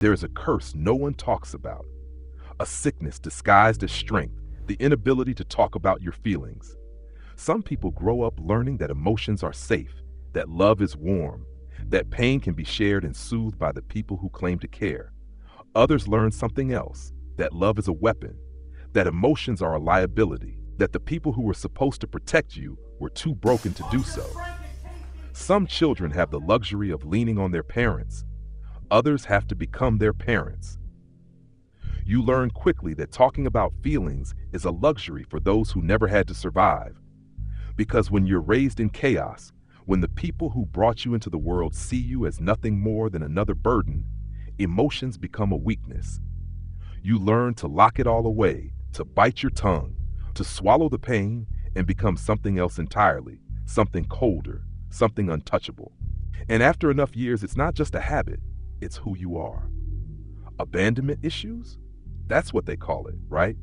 There is a curse no one talks about, a sickness disguised as strength, the inability to talk about your feelings. Some people grow up learning that emotions are safe, that love is warm, that pain can be shared and soothed by the people who claim to care. Others learn something else, that love is a weapon, that emotions are a liability, that the people who were supposed to protect you were too broken to do so. Some children have the luxury of leaning on their parents. Others have to become their parents. You learn quickly that talking about feelings is a luxury for those who never had to survive. Because when you're raised in chaos, when the people who brought you into the world see you as nothing more than another burden, emotions become a weakness. You learn to lock it all away, to bite your tongue, to swallow the pain and become something else entirely, something colder, something untouchable. And after enough years, it's not just a habit, it's who you are. Abandonment issues? That's what they call it, right?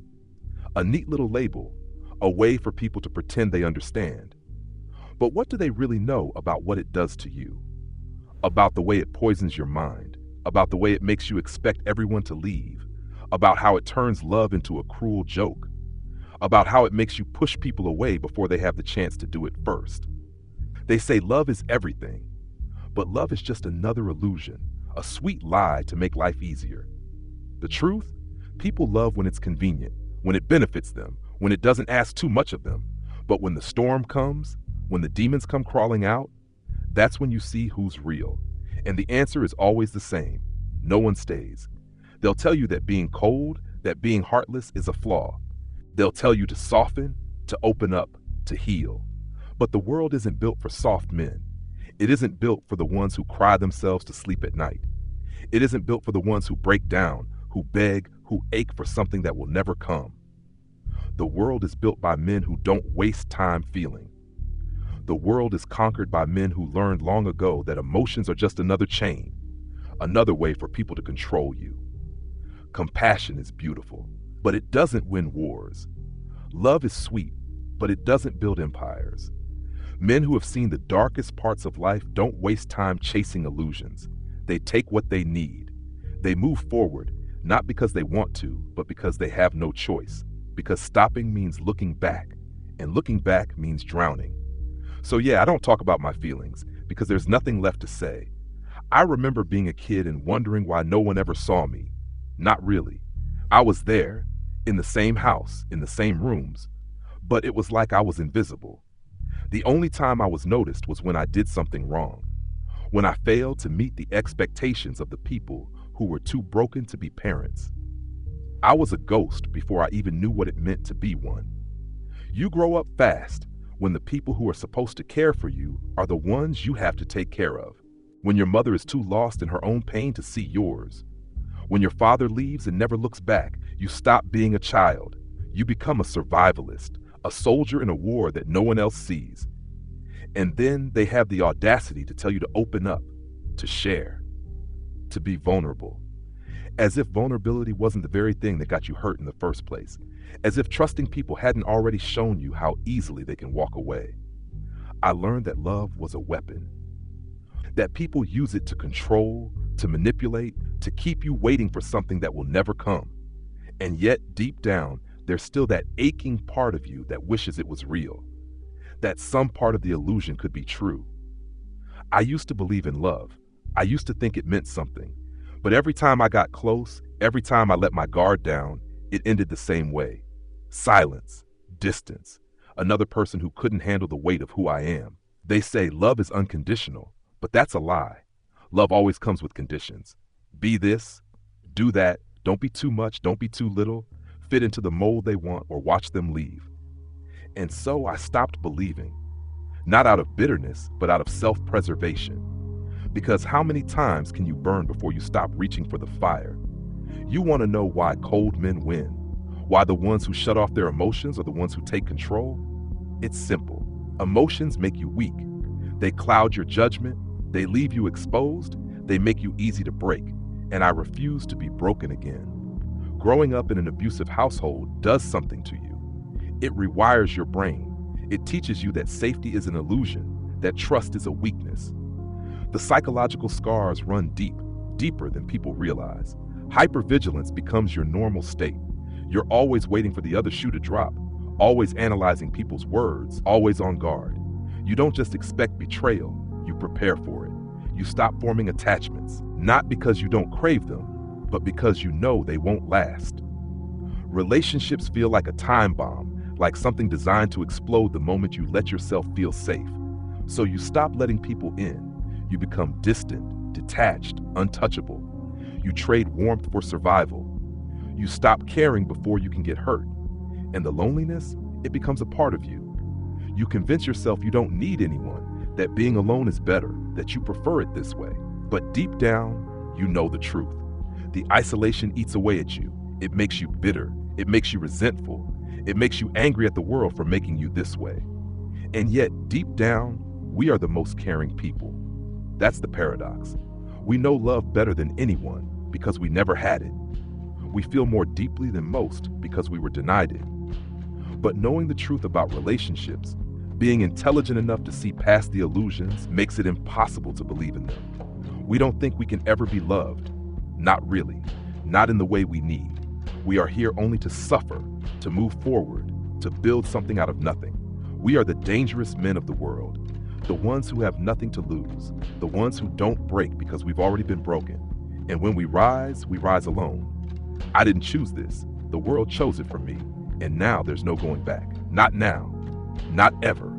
A neat little label, a way for people to pretend they understand. But what do they really know about what it does to you? About the way it poisons your mind, about the way it makes you expect everyone to leave, about how it turns love into a cruel joke, about how it makes you push people away before they have the chance to do it first. They say love is everything, but love is just another illusion, a sweet lie to make life easier. The truth? People love when it's convenient, when it benefits them, when it doesn't ask too much of them. But when the storm comes, when the demons come crawling out, that's when you see who's real. And the answer is always the same. No one stays. They'll tell you that being cold, that being heartless is a flaw. They'll tell you to soften, to open up, to heal. But the world isn't built for soft men. It isn't built for the ones who cry themselves to sleep at night. It isn't built for the ones who break down, who beg, who ache for something that will never come. The world is built by men who don't waste time feeling. The world is conquered by men who learned long ago that emotions are just another chain, another way for people to control you. Compassion is beautiful, but it doesn't win wars. Love is sweet, but it doesn't build empires. Men who have seen the darkest parts of life don't waste time chasing illusions. They take what they need. They move forward, not because they want to, but because they have no choice. Because stopping means looking back, and looking back means drowning. So yeah, I don't talk about my feelings, because there's nothing left to say. I remember being a kid and wondering why no one ever saw me. Not really. I was there, in the same house, in the same rooms, but it was like I was invisible. The only time I was noticed was when I did something wrong, when I failed to meet the expectations of the people who were too broken to be parents. I was a ghost before I even knew what it meant to be one. You grow up fast when the people who are supposed to care for you are the ones you have to take care of. When your mother is too lost in her own pain to see yours. When your father leaves and never looks back, you stop being a child. You become a survivalist, a soldier in a war that no one else sees. And then they have the audacity to tell you to open up, to share, to be vulnerable. As if vulnerability wasn't the very thing that got you hurt in the first place. As if trusting people hadn't already shown you how easily they can walk away. I learned that love was a weapon. That people use it to control, to manipulate, to keep you waiting for something that will never come. And yet, deep down, there's still that aching part of you that wishes it was real. That some part of the illusion could be true. I used to believe in love. I used to think it meant something. But every time I got close, every time I let my guard down, it ended the same way. Silence, distance, another person who couldn't handle the weight of who I am. They say love is unconditional, but that's a lie. Love always comes with conditions. Be this, do that, don't be too much, don't be too little, fit into the mold they want, or watch them leave. And so I stopped believing, not out of bitterness, but out of self-preservation. Because how many times can you burn before you stop reaching for the fire? You want to know why cold men win? Why the ones who shut off their emotions are the ones who take control? It's simple. Emotions make you weak. They cloud your judgment. They leave you exposed. They make you easy to break. And I refuse to be broken again. Growing up in an abusive household does something to you. It rewires your brain. It teaches you that safety is an illusion, that trust is a weakness. The psychological scars run deep. deeper than people realize. Hypervigilance becomes your normal state. You're always waiting for the other shoe to drop, always analyzing people's words, always on guard. You don't just expect betrayal, you prepare for it. You stop forming attachments, not because you don't crave them, but because you know they won't last. Relationships feel like a time bomb, like something designed to explode the moment you let yourself feel safe. So you stop letting people in. You become distant, detached, untouchable. You trade warmth for survival. You stop caring before you can get hurt. And the loneliness, it becomes a part of you. You convince yourself you don't need anyone, that being alone is better, that you prefer it this way. But deep down, you know the truth. The isolation eats away at you. It makes you bitter. It makes you resentful. It makes you angry at the world for making you this way. And yet, deep down, we are the most caring people. That's the paradox. We know love better than anyone because we never had it. We feel more deeply than most because we were denied it. But knowing the truth about relationships, being intelligent enough to see past the illusions, makes it impossible to believe in them. We don't think we can ever be loved. Not really. Not in the way we need. We are here only to suffer, to move forward, to build something out of nothing. We are the dangerous men of the world. The ones who have nothing to lose. The ones who don't break because we've already been broken. And when we rise alone. I didn't choose this. The world chose it for me. And now there's no going back. Not now. Not ever.